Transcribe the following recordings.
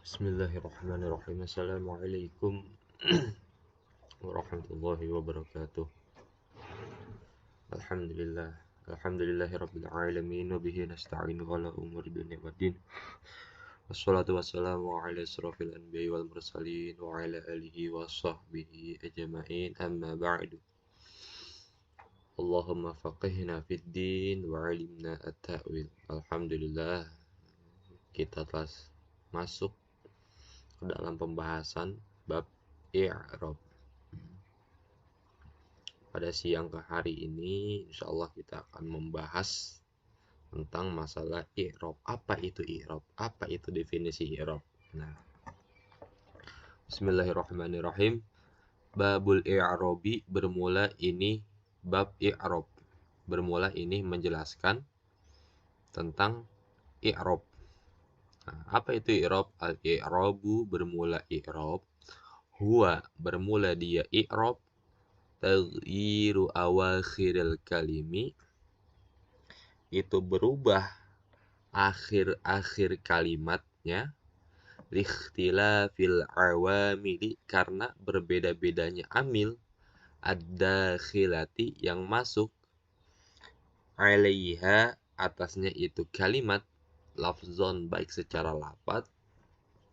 Bismillahirrahmanirrahim. Assalamualaikum warahmatullahi wabarakatuh. Alhamdulillah. Alhamdulillahirabbil alamin wa bihi nasta'inu ala umuri dunya waddin. Wassalatu wassalamu ala asrofil anbiya'i wal mursalin wa ala alihi wa sahbihi ajma'in. Amma ba'du. Allahumma faqihna fid din wa 'allimna at-ta'wil. Alhamdulillah, kita telah masuk ke dalam pembahasan bab i'rab. Pada siang ke hari ini insyaallah kita akan membahas tentang masalah i'rab. Apa itu i'rab? Apa itu definisi i'rab? Nah, bismillahirrahmanirrahim. Babul i'rabi bermula ini bab i'rab. Bermula ini menjelaskan tentang i'rab. Nah, apa itu i'rab? Al-i'rabu bermula i'rab. Huwa bermula dia i'rab. Taghyiru awakhiril kalimi, itu berubah akhir-akhir kalimatnya, likhtilafil awamili, karena berbeda-bedanya amil, ad-dakhilati, yang masuk, alaiha, atasnya itu kalimat, lafzon, baik secara lafaz,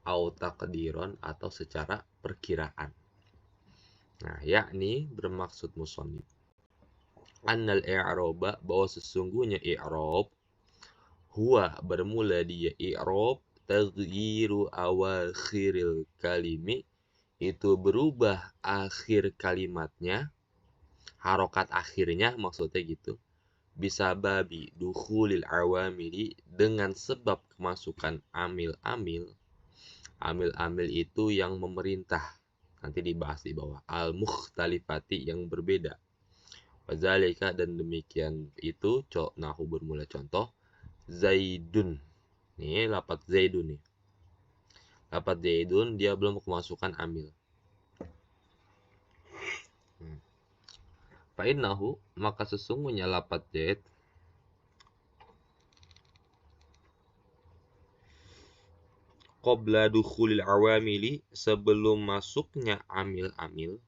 au taqdiron, atau secara perkiraan. Nah, yakni bermaksud musannif annal i'raba, bahwa sesungguhnya i'rab, huwa bermula dia i'rab, taghyiru awakhiril kalimi, itu berubah akhir kalimatnya, harokat akhirnya maksudnya gitu, bisa babi dukhulil awamili, dengan sebab kemasukan amil-amil. Amil-amil itu yang memerintah, nanti dibahas di bawah, al-mukhtalifati, yang berbeda. Wazalika, dan demikian itu, nahu bermula contoh, Zaidun. Nih, lapat Zaidun nih. Lapat Zaidun, dia belum kemasukan amil. Fa'innahu, maka sesungguhnya lapat Zaid, qabla dukhulil awamili, sebelum masuknya amil-amil,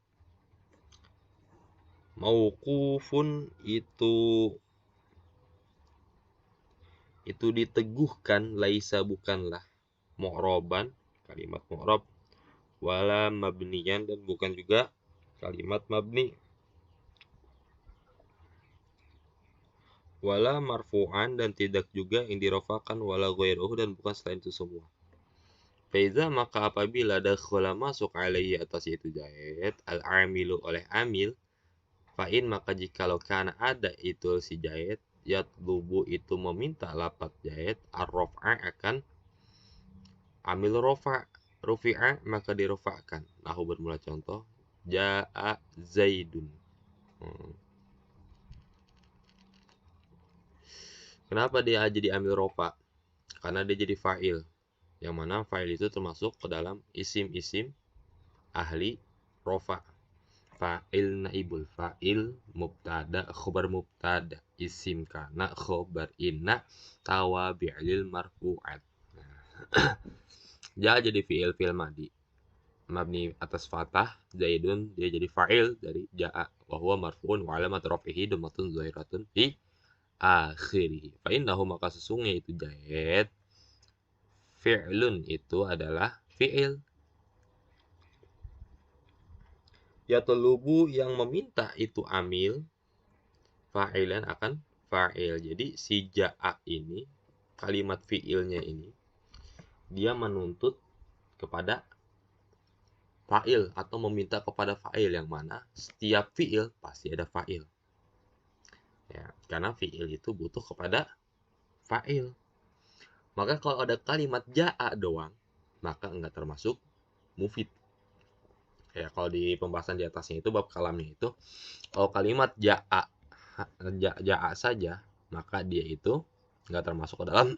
mauqufun, itu diteguhkan, laisa, bukanlah, mu'roban, kalimat mu'rob, wala mabniyan, dan bukan juga kalimat mabni, wala marfu'an, dan tidak juga yang dirofakan, wala ghairuhu, dan bukan selain itu semua. Faiza, maka apabila dakhala, masuk, alaihi, atas itu Zaid, al-amilu, oleh amil, fa'in, maka jikalau kana ada itu si Zaid, yatlubu, itu meminta lapat Zaid, ar-raf'a, akan amil rofa, rufi'a, maka dirofa'kan. Nahu bermula contoh, ja'a Zaidun. Kenapa dia jadi amil rofa? Karena dia jadi fa'il, yang mana fa'il itu termasuk ke dalam isim-isim ahli rofa. Fa'il naibul fa'il, mubtada, khobar mubtada, isim kana, khobar inna, tawabi'lil marfu'at. Ja jadi fi'il madi, mabni atas fathah, Zaidun dia jadi fa'il dari ja'a, wa huwa marfu'un wa alamat raf'ihi dhammatun zahiratun fi akhirih. Fa innahu, maka sesungguhnya itu Zaid, fi'lun, itu adalah fi'il, yatlubu, yang meminta itu amil, fa'ilan, akan fa'il. Jadi si ja'a ini, kalimat fi'ilnya ini, dia menuntut kepada fa'il atau meminta kepada fa'il, yang mana setiap fi'il pasti ada fa'il. Ya, karena fi'il itu butuh kepada fa'il. Maka kalau ada kalimat ja'a doang, maka enggak termasuk mufid. Ya, kalau di pembahasan di atasnya itu bab kalamnya itu, kalau kalimat ja'a saja, maka dia itu enggak termasuk ke dalam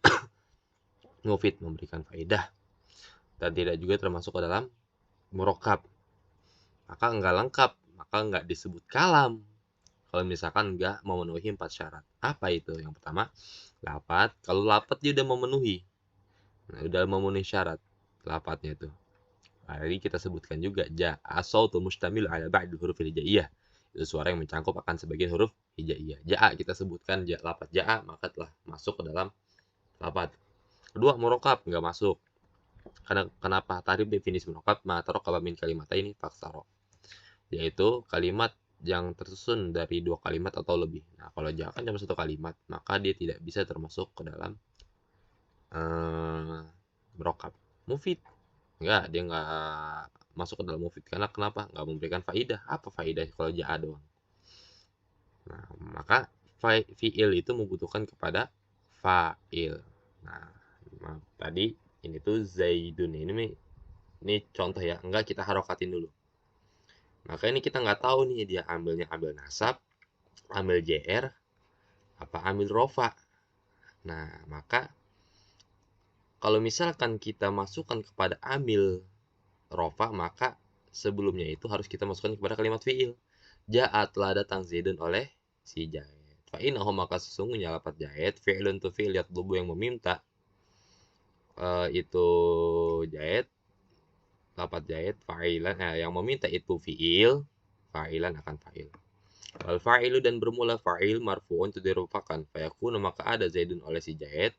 mufid, memberikan faedah, dan tidak juga termasuk ke dalam murakkab. Maka enggak lengkap, maka enggak disebut kalam kalau misalkan enggak memenuhi 4 syarat. Apa itu? Yang pertama, lapat. Kalau lapat dia udah memenuhi, udah memenuhi syarat. lapatnya tuh. Jadi kita sebutkan juga ja'a sautu mustamil ala ba'd huruf hijaiyah. Itu suara yang mencangkup akan sebagian huruf hijaiyah. Ja'a kita sebutkan lapat ja'a maka telah masuk ke dalam lapat. Kedua, murokab nggak masuk. Karena kenapa? Tadi definisi murokab ma tarokaba min kalimata ini faksaro. Yaitu kalimat yang tersusun dari 2 kalimat atau lebih. Nah, kalau ja'a kan cuma 1 kalimat, maka dia tidak bisa termasuk ke dalam murokab. Mufid enggak, dia enggak masuk ke dalam mufid. Karena kenapa? Enggak memberikan faidah. Apa faidah kalau ja'a doang? Nah, maka fi'il itu membutuhkan kepada fa'il. Nah, tadi ini tuh Zaidun. Ini contoh ya. Enggak, kita harokatin dulu. Maka ini kita nggak tahu nih dia ambil nasab, ambil JR, apa ambil rofa. Nah, maka kalau misalkan kita masukkan kepada amil rofa, maka sebelumnya itu harus kita masukkan kepada kalimat fi'il. Ja'a telah datang Zaidun oleh si Zaid. Fa'inahu maka sesungguhnya lapat Zaid, fi'ilun tu fi'il yatlubu yang meminta, itu Zaid, lapat Zaid, fa'ilan, yang meminta itu fi'il, fa'ilan akan fa'il. Wal fa'ilu dan bermula fa'il marfu'un itu dirupakan. Fayakunu maka ada Zaidun oleh si Zaid,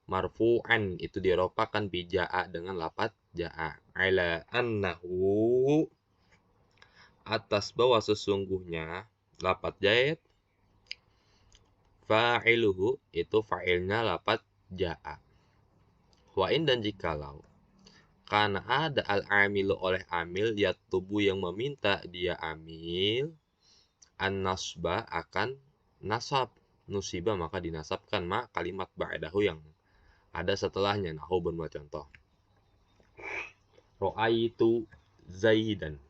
marfu'an itu diropakan bija'a dengan lapat ja'a. Ala annahu atas bahwa sesungguhnya lapat Zaid fa'iluhu itu fa'ilnya lapat ja'a. Wa'in dan jikalau karena ada al-amilu oleh amil yatubu yang meminta dia amil an-nasba akan nasab, nusiba maka dinasabkan ma kalimat ba'dahu yang ada setelahnya. Nahu bermula contoh. Ro'aitu Zaidan.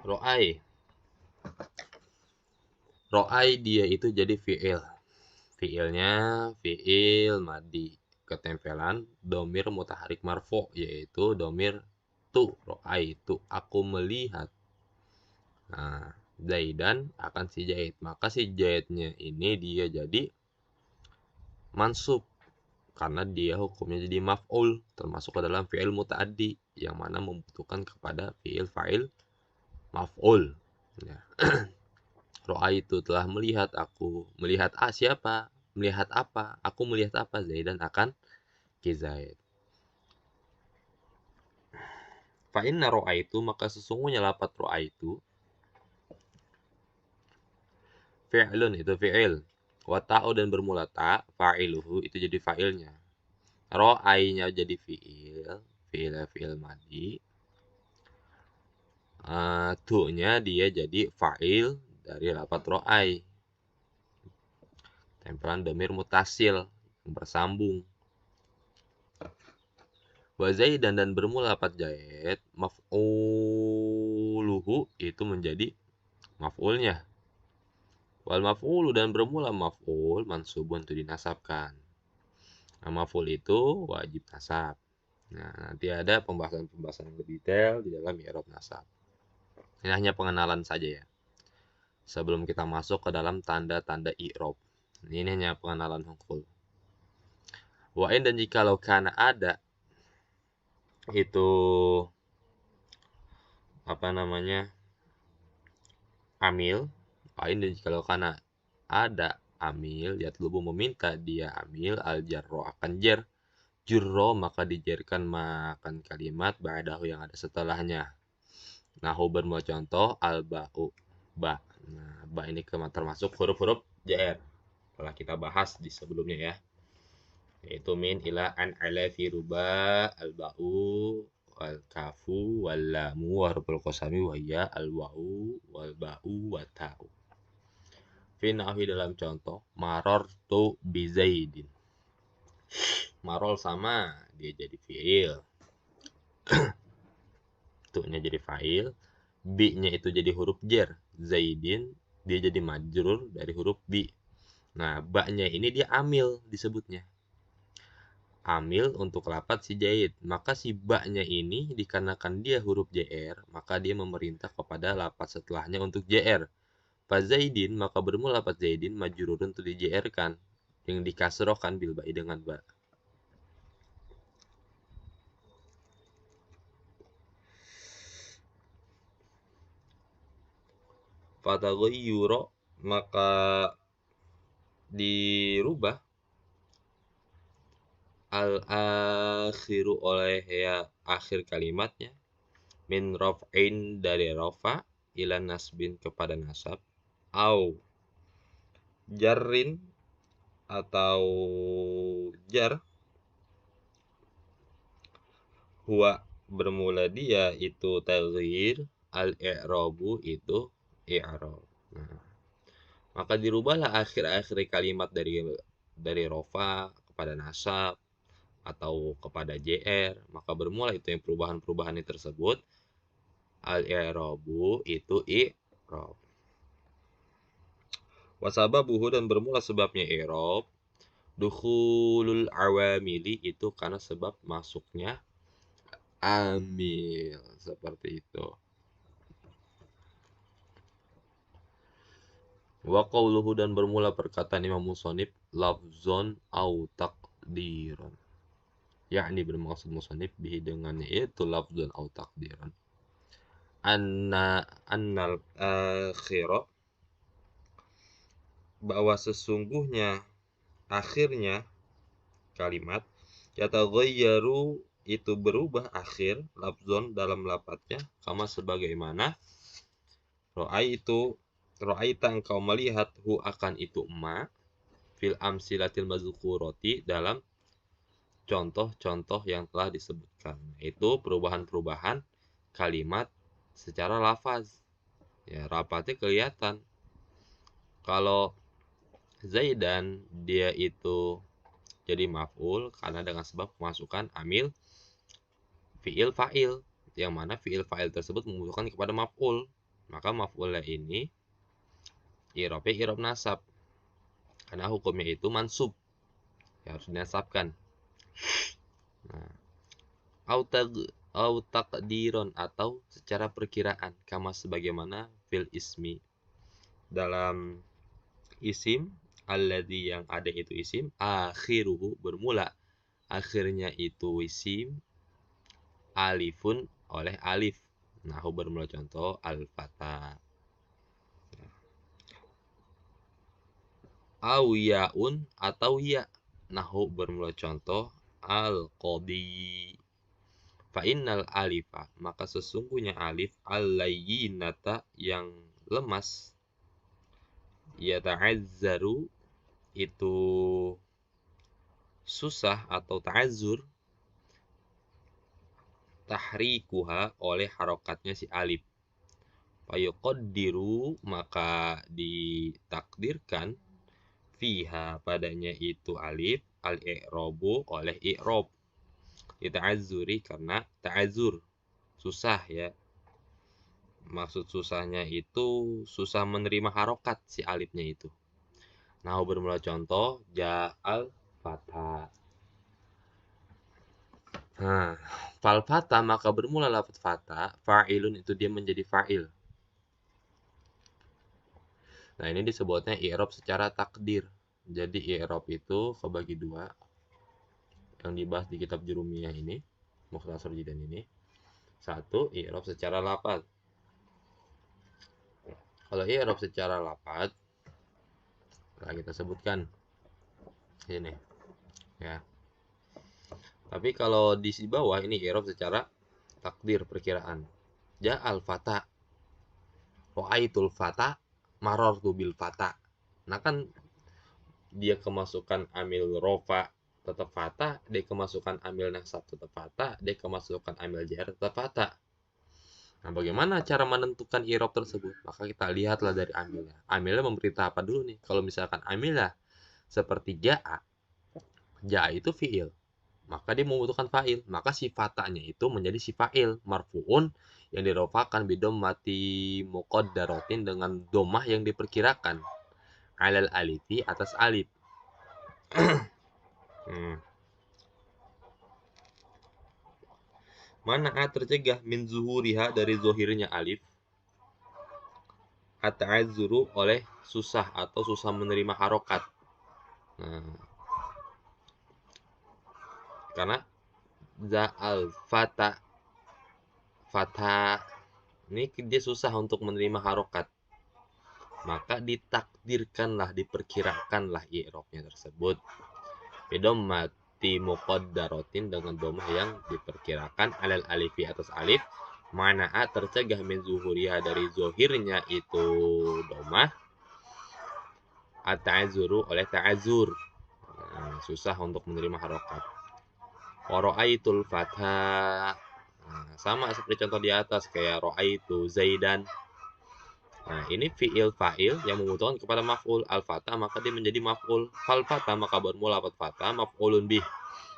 Ro'ai dia itu jadi fi'il. Fi'ilnya fi'il madi. Ketempelan domir mutaharik marfo, yaitu domir tu. Ro'aitu aku melihat. Nah, Zaidan akan si Zaid. Maka si Zaidnya ini dia jadi mansub. Karena dia hukumnya jadi maf'ul. Termasuk ke dalam fi'il muta'addi. Yang mana membutuhkan kepada fi'il fa'il maf'ul. Ya. Ro'aitu telah melihat aku. Melihat siapa? Melihat apa? Aku melihat apa? Zaidan akan ki Zaid. Fa'inna ro'aitu maka sesungguhnya lapat ro'aitu fi'lun itu fi'il. Wa ta'u dan bermula ta, fa'iluhu itu jadi fa'ilnya. Ro'ainya jadi fi'il, fi'il madi. Tu-nya dia jadi fa'il dari lapat ro'ai. Tempelan domir mutasil yang bersambung. Wa Zaidan dan bermula lapat Zaid, maf'uluhu itu menjadi maf'ulnya. Wal maf'ulu dan bermula maf'ul mansubun itu dinasabkan. Nah, maf'ul itu wajib nasab. Nah, nanti ada pembahasan yang lebih detail di dalam i'rab nasab. Ini hanya pengenalan saja ya. Sebelum kita masuk ke dalam tanda-tanda i'rab. Ini hanya pengenalan hukul. Wa'in dan jikalau kana ada itu apa namanya? Amil. Wa'in dan jikalau kana ada amil yatlubu meminta dia amil al-jarro akan jer. Jurro maka dijerkan makan kalimat ba'dahu yang ada setelahnya. Nahu bermula contoh al-ba'u ba. Nah, ba ini termasuk huruf-huruf JR. Telah kita bahas di sebelumnya ya. Yaitu min ila an ala fi ruba al-ba'u wal kafu wal lamu wa huruful qasami wa ya al-wa'u wal ba'u wa ta'u. Fi nahwi dalam contoh marartu bi Zaidin. Marol sama dia jadi fi'il. Tu-nya jadi fa'il, bi-nya itu jadi huruf jar. Zaidin dia jadi majrur dari huruf bi. Nah, ba-nya ini dia amil disebutnya. Amil untuk lapat si Zaid. Maka si ba-nya ini dikarenakan dia huruf JR, maka dia memerintah kepada lapat setelahnya untuk JR. Fa Zaidin maka bermula lapat Zaidin majrurun untuk di JR kan. yang dikasrohkan bil ba'i dengan ba. Fataghayyura, maka dirubah al-akhiru oleh ya akhir kalimatnya, min raf'in dari rafa ila nasbin kepada nasab, au jarrin atau jar, huwa bermula dia itu taghyir, al-i'rabu itu i'rab. Nah, maka dirubahlah akhir-akhir kalimat dari rofa kepada nasab atau kepada jr, maka bermula itu yang perubahan-perubahan ini tersebut al-i'rabu itu i'rab. Wasababuhu, dan bermula sebabnya i'rab, dukhulul awamili, itu karena sebab masuknya amil, seperti itu. Wa qawluhu, dan bermula perkataan Imam Musonib, lafzon au takdiron, yakni bermaksud Musonib bihi dengannya itu lafzon au takdiron, annal akhirah, bahwa sesungguhnya akhirnya kalimat, yataghayyaru, itu berubah akhir lafzon dalam lafadznya, kama sebagaimana ro'aita engkau melihat, hu akan itu ma, fil amsilatil mazkuroti, dalam contoh-contoh yang telah disebutkan. Itu perubahan-perubahan kalimat secara lafaz. Ya, lafaznya kelihatan. Kalau Zaidan, dia itu jadi maf'ul karena dengan sebab kemasukan amil fi'il fa'il, yang mana fi'il fa'il tersebut membutuhkan kepada maf'ul. Maka maf'ulnya ini i'rabnya i'rab nasab, karena hukumnya itu mansub, ya harus dinasabkan. Nah, au taqdiron, atau secara perkiraan, kama sebagaimana fil ismi, dalam isim, alladzi, yang ada itu isim, akhiruhu, bermula akhirnya itu isim, alifun, oleh alif. Nahu bermula contoh al-fata. Au yaun, atau ya. Nahu bermula contoh al-qadi. Fa innal alifa, maka sesungguhnya alif, al-layyinata, yang lemas, yata'azzaru, itu susah atau ta'azzur, tahrikuha, oleh harokatnya si alif. Fayuqaddiru, maka ditakdirkan, fiha, padanya itu alif, al-i'rabu, oleh i'rab, dita'azzuri, karena ta'azzur, susah ya. Maksud susahnya itu susah menerima harokat si alifnya itu. Nah, bermula contoh ja'al fatha. Nah, fal fatha, maka bermula lafaz fatha, fa'ilun, itu dia menjadi fa'il. Nah, ini disebutnya i'rab secara takdir. Jadi i'rab itu kebagi dua, yang dibahas di kitab Jurumiyah ini, Mukhtasar Jidan ini. Satu, i'rab secara lafaz. Kalau i'rab secara lafaz, nah kita sebutkan ini ya. Tapi kalau di bawah ini i'rab secara takdir, perkiraan. Ja'al fata, ra'aitul fata, marartu bil fata. Nah kan dia kemasukan amil rofa tetap fata, dia kemasukan amil nasab tetap fata, dia kemasukan amil jar tetap fata. Nah, bagaimana cara menentukan i'rab tersebut? Maka kita lihatlah dari amilnya. Amilnya memberitahu apa dulu nih? Kalau misalkan amilnya seperti ja'a, ja'a itu fi'il, maka dia membutuhkan fa'il. Maka si fatanya itu menjadi si fa'il, marfu'un, yang dirofakan bidommati muqaddaratin, dengan domah yang diperkirakan, alal alifi, atas alif. Mana tercegah min zuhuriha, dari zuhirnya alif, at-ta'azzuru, oleh susah atau susah menerima harokat. Nah, karena za'al fata ini dia susah untuk menerima harokat, maka ditakdirkanlah, diperkirakanlah i'rabnya tersebut bidommati muqaddaratin, dengan domah yang diperkirakan, alal alifi atas alif, mana'a tercegah min zuhuriha dari zohirnya itu domah, at-ta'azuru oleh ta'azur, susah untuk menerima harokat. Ra'aitul fatha, sama seperti contoh di atas, kayak ra'aitu zaidan. Nah, ini fi'il fa'il yang membutuhkan kepada maf'ul al-fatha, maka dia menjadi maf'ul. Fal fatha maka bermula fatha, maf'ulun bih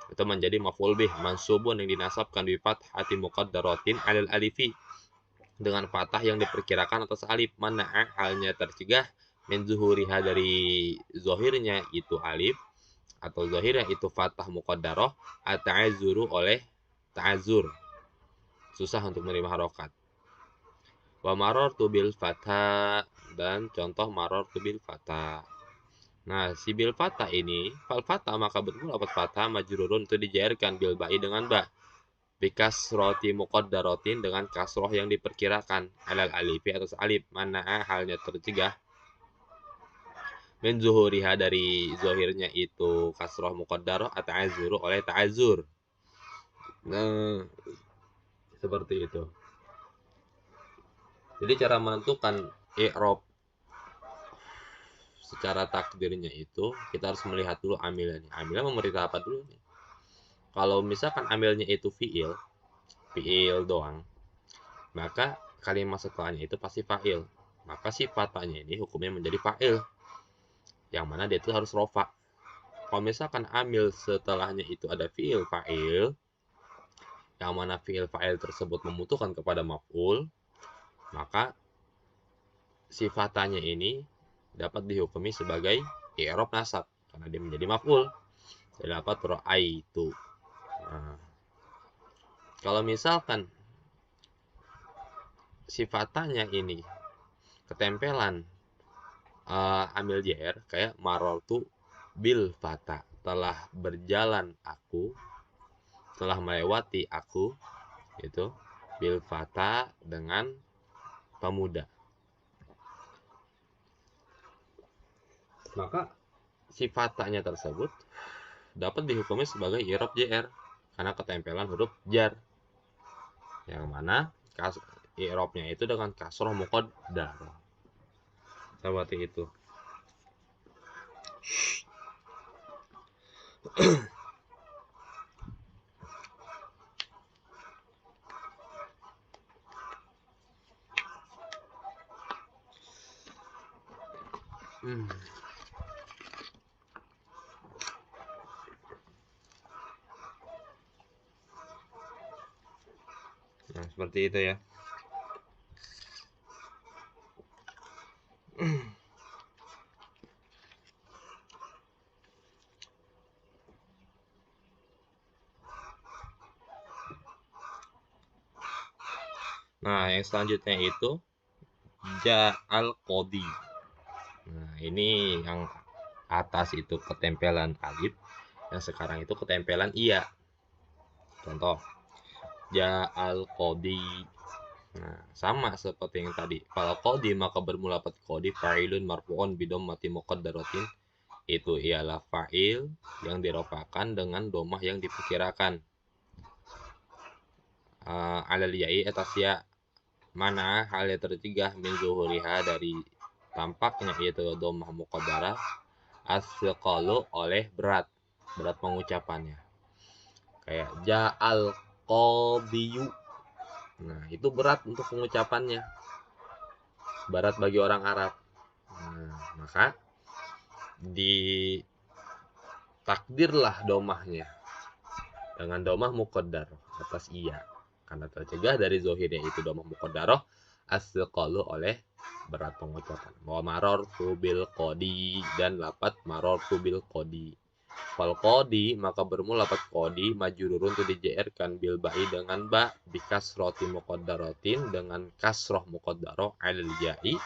itu menjadi maf'ul bih, mansubun yang dinasabkan bi fathati muqaddaratin alal alifi, dengan fathah yang diperkirakan atas alif, mana'a halnya tercegah, min zuhuriha dari zohirnya itu alif atau zahirnya itu fathah muqaddarah, at-ta'azzuru oleh ta'azzur, susah untuk menerima harokat. Wa marartu bil fatha, dan contoh marartu bil fatha. Nah, si bil fatha ini, fal fatha maka bermula fatha, majrurun itu dijairkan bil ba'i dengan ba, bikasroti muqaddaratin dengan kasroh yang diperkirakan, alal alifi atas alif, mana'a halnya tercegah, min zuhuriha dari zohirnya itu kasroh muqaddarah, at-ta'azzuru oleh ta'azzur. Nah, seperti itu. Jadi cara menentukan i'rab secara takdirnya itu kita harus melihat dulu amilnya. Amilnya memberi apa dulu nih? Kalau misalkan amilnya itu fi'il doang, maka kalimat setelahnya itu pasti fa'il. Maka si fatanya ini hukumnya menjadi fa'il, yang mana dia itu harus rofa. Kalau misalkan amil setelahnya itu ada fi'il fa'il, yang mana fi'il fa'il tersebut membutuhkan kepada maf'ul, maka si fatanya ini dapat dihukumi sebagai i'rab nasab karena dia menjadi maf'ul. Dapat ra'aitu. Nah, kalau misalkan si fatanya ini ketempelan amil jr, kayak marartu bil fata, telah berjalan aku, telah melewati aku, itu bil fata dengan pemuda. Maka si fatanya tersebut dapat dihukumi sebagai i'rab jr karena ketempelan huruf jar, yang mana i'rabnya itu dengan kasroh muqaddarah. Seperti itu. Nah, seperti itu ya. Nah, yang selanjutnya itu ja'al qadi. Nah, ini yang atas itu ketempelan alif, yang sekarang itu ketempelan iya. Contoh, ja'al qadi. Nah, sama seperti yang tadi. Fal qadi maka bermula qadi fa'ilun marfu'un bidommati muqaddaratin. Itu ialah fa'il yang dirofakan dengan domah yang diperkirakan. Alal ya'i atas ya, mana halnya tercegah min zuhuriha dari tampaknya yaitu domah muqaddarah, asqalu oleh berat pengucapannya, kayak ja'al qadiyu. Nah, itu berat untuk pengucapannya, berat bagi orang Arab. Nah, maka ditakdirlah domahnya dengan domah muqaddar atas iya, karena tercegah dari zohirnya itu domah muqaddarah, asqalu oleh berat pengucapan. Wa marartu bil qadi, dan lapat marartu bil qadi. Fal qadi maka bermula lapat qadi majrurun itu dijairkan bil ba'i dengan ba, bikasroti muqaddaratin dengan kasroh muqaddarah alal ya'i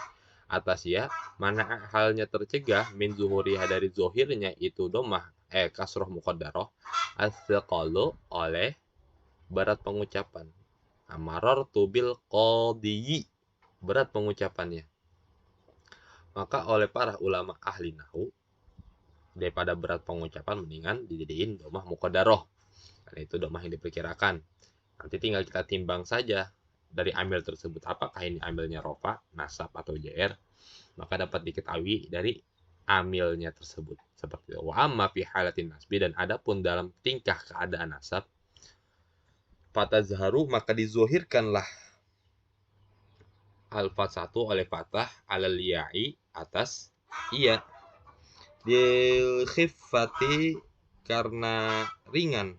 atas ya, mana halnya tercegah min zuhuriha dari zohirnya itu domah kasroh muqaddarah as-siqalu oleh berat pengucapan. Marartu bil qadiyyi, berat pengucapannya. Maka oleh para ulama ahli nahwu, daripada berat pengucapan mendingan dijadiin domah muqaddarah. Karena itu domah yang diperkirakan. Nanti tinggal kita timbang saja dari amil tersebut apakah ini amilnya rofa, nasab atau JR, maka dapat diketahui dari amilnya tersebut. Seperti itu. Wa amma fi halatin nasbi, dan adapun dalam tingkah keadaan nasab, fatazharu maka dizohirkanlah alfat satu oleh fatah alal ya'i atas iya, dil khiffati karena ringan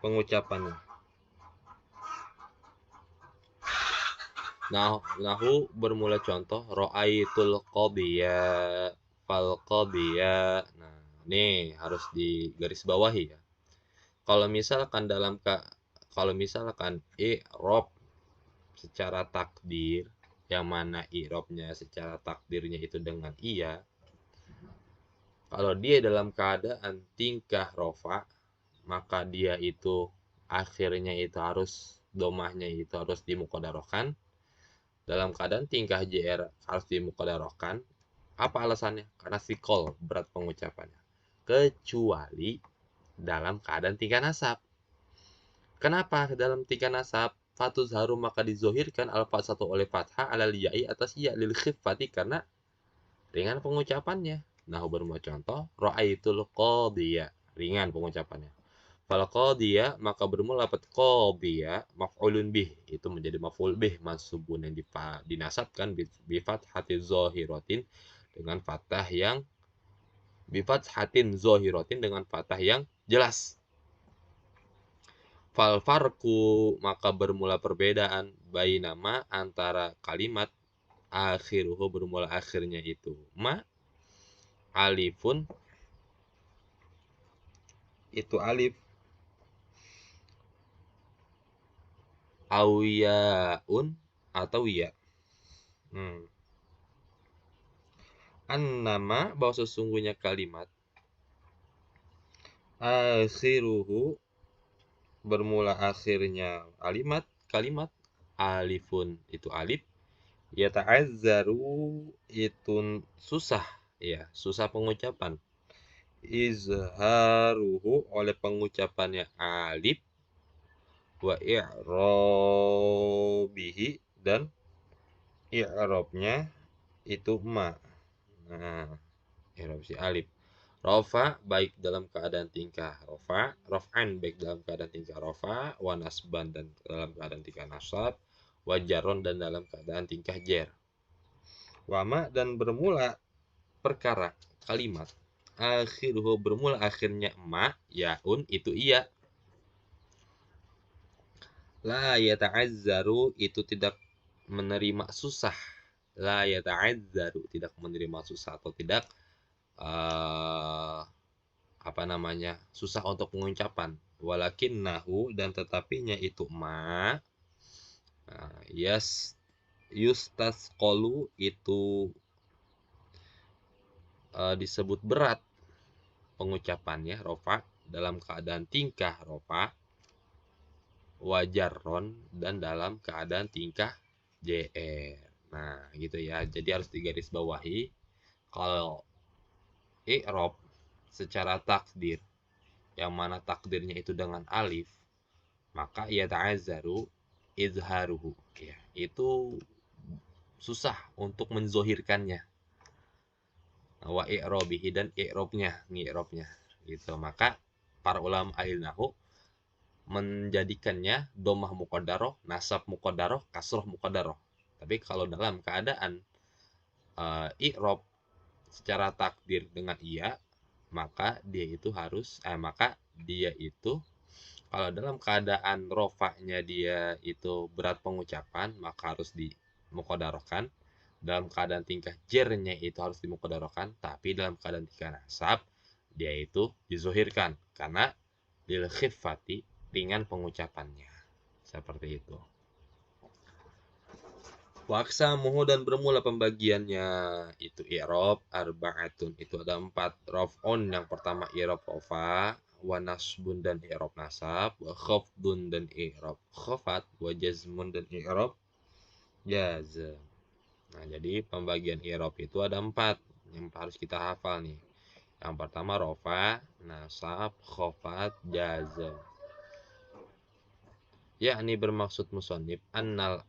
pengucapannya. Nahu bermula contoh ra'aitul qadiyya fal qadiyya. Nah, ini harus digarisbawahi ya. Kalau misalkan i'rab secara takdir, yang mana i'rabnya secara takdirnya itu dengan iya, kalau dia dalam keadaan tingkah rofa, maka dia itu akhirnya itu harus domahnya itu harus dimuqaddarahkan. Dalam keadaan tingkah JR harus dimuqaddarahkan. Apa alasannya? Karena sikol berat pengucapannya. Kecuali dalam keadaan tingkah nasab. Kenapa dalam tingkah nasab? Fatuzharu maka dizohirkan alfa satu oleh fathah alal ya'i atas ya lil khiffati karena ringan pengucapannya. Nah, bermula contoh ra'aitul qadiyya, ringan pengucapannya. Fal qadiyya maka bermula lafaz qadiyya maf'ulun bih, itu menjadi maf'ul bih mansubun yang dinasabkan bi fathatin zahiratin dengan fathah yang dengan fathah yang jelas. Fal farku maka bermula perbedaan bainama antara kalimat akhiruhu bermula akhirnya itu ma alifun, itu alif, awiyaun atau ya. Annama bahwa sesungguhnya kalimat akhiruhu bermula akhirnya kalimat alifun itu alif, ya ta'azzaru itu susah ya, susah pengucapan, izharuhu oleh pengucapannya alif, wa i'robihi dan i'robnya itu ma. Nah, i'rob si alif. Rofa baik dalam keadaan tingkah rofa, rof'an baik dalam keadaan tingkah rofa, wa nasban dan dalam keadaan tingkah nasab, wa jarron dan dalam keadaan tingkah jer. Wama dan bermula perkara kalimat akhiruhu bermula akhirnya ma yaun itu iya. La yata'azzaru itu tidak menerima susah. La yata'azzaru tidak menerima susah atau tidak susah untuk pengucapan. Walakin nahu dan tetapinya itu ma yustasqalu itu disebut berat pengucapannya rofa dalam keadaan tingkah rofa, wajarron dan dalam keadaan tingkah JR. Nah, gitu ya. Jadi harus digarisbawahi kalau i'rab secara takdir yang mana takdirnya itu dengan alif, maka ya ta'azzaru izharuhu ya, itu susah untuk menzohirkannya. Wa i'robihi dan i'robnya gitu. Maka para ulama ahli nahwu menjadikannya domah muqaddarah, nasab muqaddarah, kasroh muqaddarah. Tapi kalau dalam keadaan i'rob secara takdir dengan iya, maka dia itu kalau dalam keadaan rofaknya dia itu berat pengucapan, maka harus dimuqaddarahkan. Dalam keadaan tingkah jernya itu harus dimuqaddarahkan, tapi dalam keadaan tingkah nasab dia itu dizohirkan karena lil khiffati ringan pengucapannya. Seperti itu. Wa aqsamuhu dan bermula pembagiannya itu i'rab arba'atun, itu ada 4. Raf'un yang pertama i'rab rafa, wa nasbun dan i'rab nasab, wa khafdun dan i'rab khafat, wa jazmun dan i'rab jazm. Nah, jadi pembagian i'rab itu ada 4 yang harus kita hafal nih. Yang pertama rafa, nasab, khafat, jazm. Yakni bermaksud musannif anna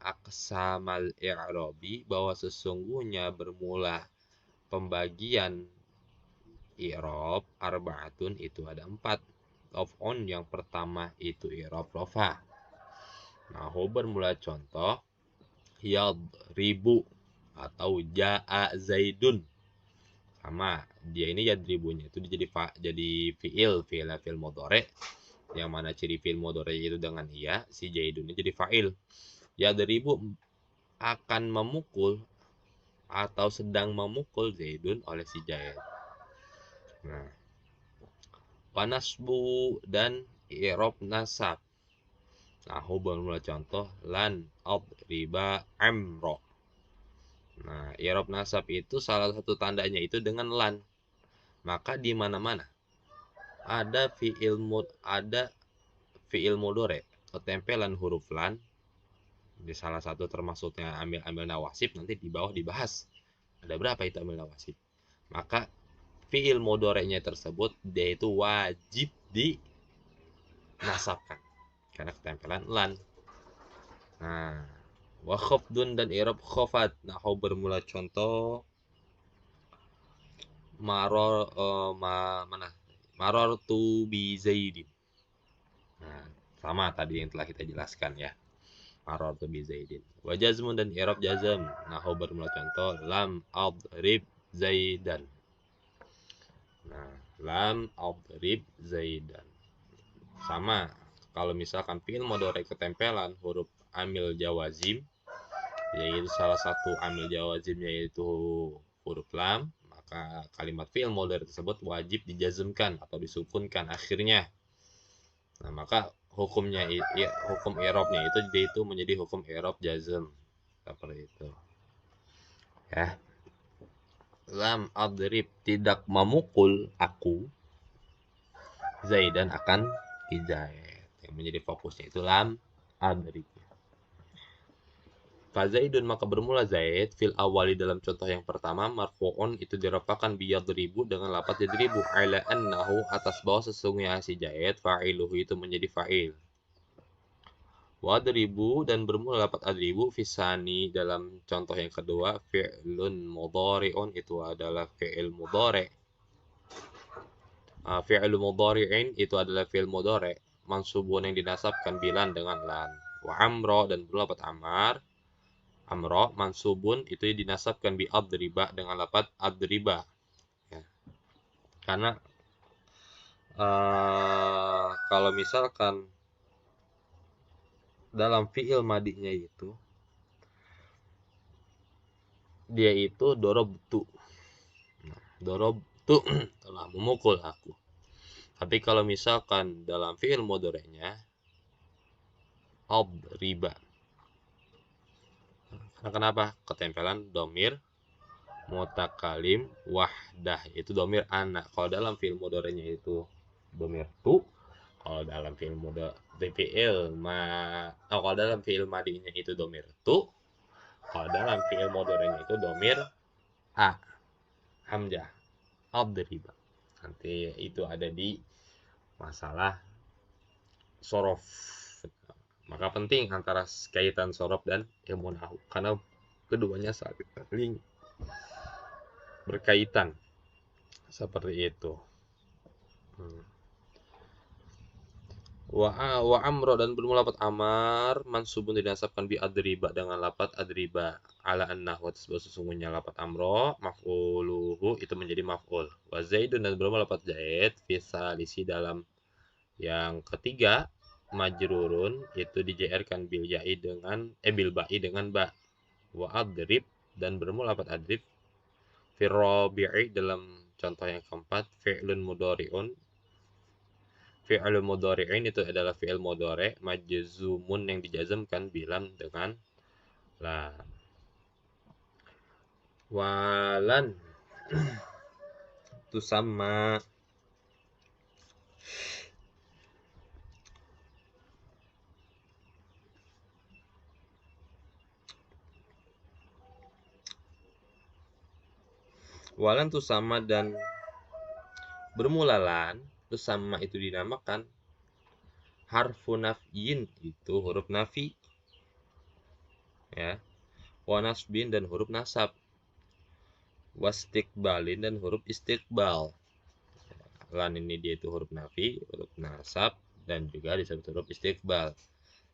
aqsamal i'rabi, bahwa sesungguhnya bermula pembagian i'rab arba'atun itu ada 4. Raf'un yang pertama itu i'rab rafa. Nah, bermula contoh yadribu atau jaa zaidun. Sama, dia ini yadribunya itu jadi fi'il mudhari, yang mana ciri fi'il mudhari itu dengan iya, si zaidun jadi fa'il. Yadribu akan memukul atau sedang memukul zaidun oleh si Zaid. Nah, wanasbu dan i'rab nasab. Nah, bermula contoh lan adriba amro. Nah, i'rab nasab itu salah satu tandanya itu dengan lan. Maka di mana-mana ada fi'il mudhari ketempelan huruf lan, di salah satu termasuknya amil nawasib, nanti di bawah dibahas ada berapa itu amil nawasib. Maka fi'il mudhari'nya tersebut dia itu wajib dinasabkan karena ketempelan lan. Nah, wa khafdun dan i'rab khafat. Nah, bermula contoh marartu bi zaidin. Nah, sama tadi yang telah kita jelaskan ya. Marartu bi zaidin. Wa jazmun dan i'rab jazm. Nah, bermula contoh lam adrib zaidan. Nah, lam adrib zaidan. Sama, kalau misalkan fi'il mudhari ketempelan huruf amil jawazim, yaitu salah satu amil jawazimnya yaitu huruf lam, maka kalimat fi'il mudhari tersebut wajib dijazmkan atau disukunkan akhirnya. Nah, maka hukum i'rabnya itu menjadi hukum i'rab jazm. Seperti itu. Ya. Lam adrib tidak memukul aku Zaidan akan Zaid. Yang menjadi fokusnya itu lam adrib. Fazaidun maka bermula Zaid fil awali dalam contoh yang pertama marfu'un itu dirafakan biyadribu dengan lafaz yadribu ala annahu atas bahwa sesungguhnya si Zaid fa'iluhu itu menjadi fa'il. Wadribu dan bermula lafaz adribu fisani dalam contoh yang kedua fi'lun mudhari'un itu adalah fi'il mudhari'. Fi'il mudhari'in itu adalah fi'il mudhari' mansubun yang dinasabkan bilan dengan lan. Wa amro dan bermula lafaz amar. Amro mansubun itu dinasabkan bi adriba dengan lafaz adriba. Ya. Karena kalau misalkan dalam fi'il madinya itu dia itu dorobtu. Nah, dorobtu telah memukul aku. Tapi kalau misalkan dalam fi'il mudhari'nya adriba. Nah, kenapa? Ketempelan domir mutakalim wahdah, itu domir anak. Kalau dalam fi'il mudhari'nya itu domir tu, kalau dalam fi'il kalau dalam fi'il madinya itu domir tu, kalau dalam fi'il mudhari'nya itu domir a hamzah adriba. Nanti itu ada di masalah sorof. Maka penting antara kaitan sorof dan ilmu nahwu karena keduanya saling berkaitan seperti itu. Wa amro dan bermula lafaz amar mansubun dinasabkan bi adriba dengan lafaz adriba ala annahu sesungguhnya lafaz amro maf'uluhu itu menjadi maf'ul. Wa zaidun dan bermula lafaz zaid fi salisi dalam yang ketiga majrurun itu dijairkan bil ya'i dengan bil ba'i dengan ba. Wa adrib dan bermula lafaz adrib fi rabi'i dalam contoh yang keempat fi'lun mudhari'un. Fi'il mudhari'in itu adalah fi'il mudhari' majzumun yang dijazmkan bilam dengan Lah, walan itu sama. Walan itu sama dan bermulalan, terus sama itu dinamakan harfu nafyin, itu huruf nafi, ya. Wa nasbin dan huruf nasab. Wastiqbalin dan huruf istiqbal. Lan ini dia itu huruf nafi, huruf nasab, dan juga disebut huruf istiqbal.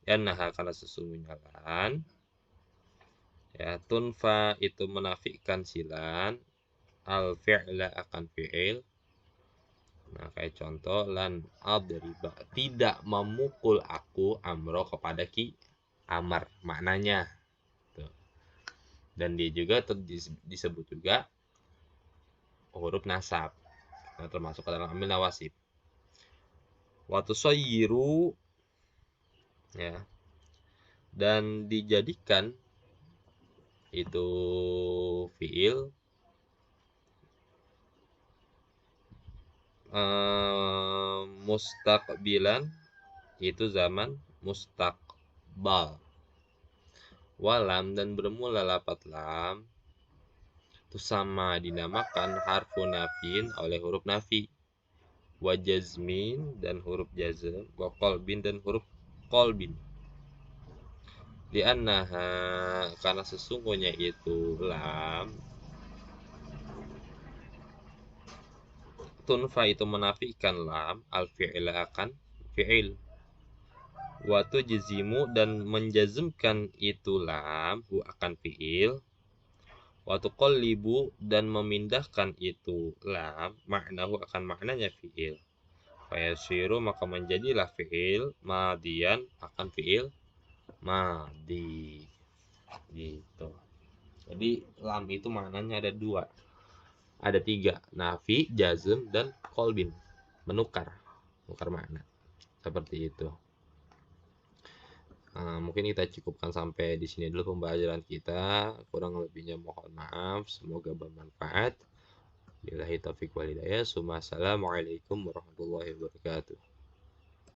Ya, nah karena sesungguhnya lan, ya, tunfa itu menafikan silan, al fi'la akan fi'il. Nah, kayak contoh lan adriba, tidak memukul aku amro kepada ki amar, maknanya tuh. Dan dia juga disebut juga huruf nasab, nah, termasuk ke dalam amil nawasib. Waktu soyiru, ya, dan dijadikan itu fiil mustaqbilan, itu zaman mustaqbal. Walam dan bermula lapat lam itu sama dinamakan harfu nafin oleh huruf nafi, wa jazmin dan huruf jazm, wa qalbin dan huruf qalbin. Li'annaha, karena sesungguhnya itu lam, tunfa itu menafikan lam al fi'ila akan fi'il, wa tujzimu dan menjazmkan itu lam hu akan fi'il, wa tuqallibu dan memindahkan itu lam maknahu akan maknanya fi'il. Fayasiru maka menjadilah fi'il madian akan fi'il madi. Gitu. Jadi lam itu maknanya ada dua. Ada tiga, nafi, jazm, dan kolbin. Menukar makna. Seperti itu. Mungkin kita cukupkan sampai di sini dulu pembelajaran kita. Kurang lebihnya mohon maaf. Semoga bermanfaat. Billahi taufiq wal hidayah. Assalamualaikum warahmatullahi wabarakatuh.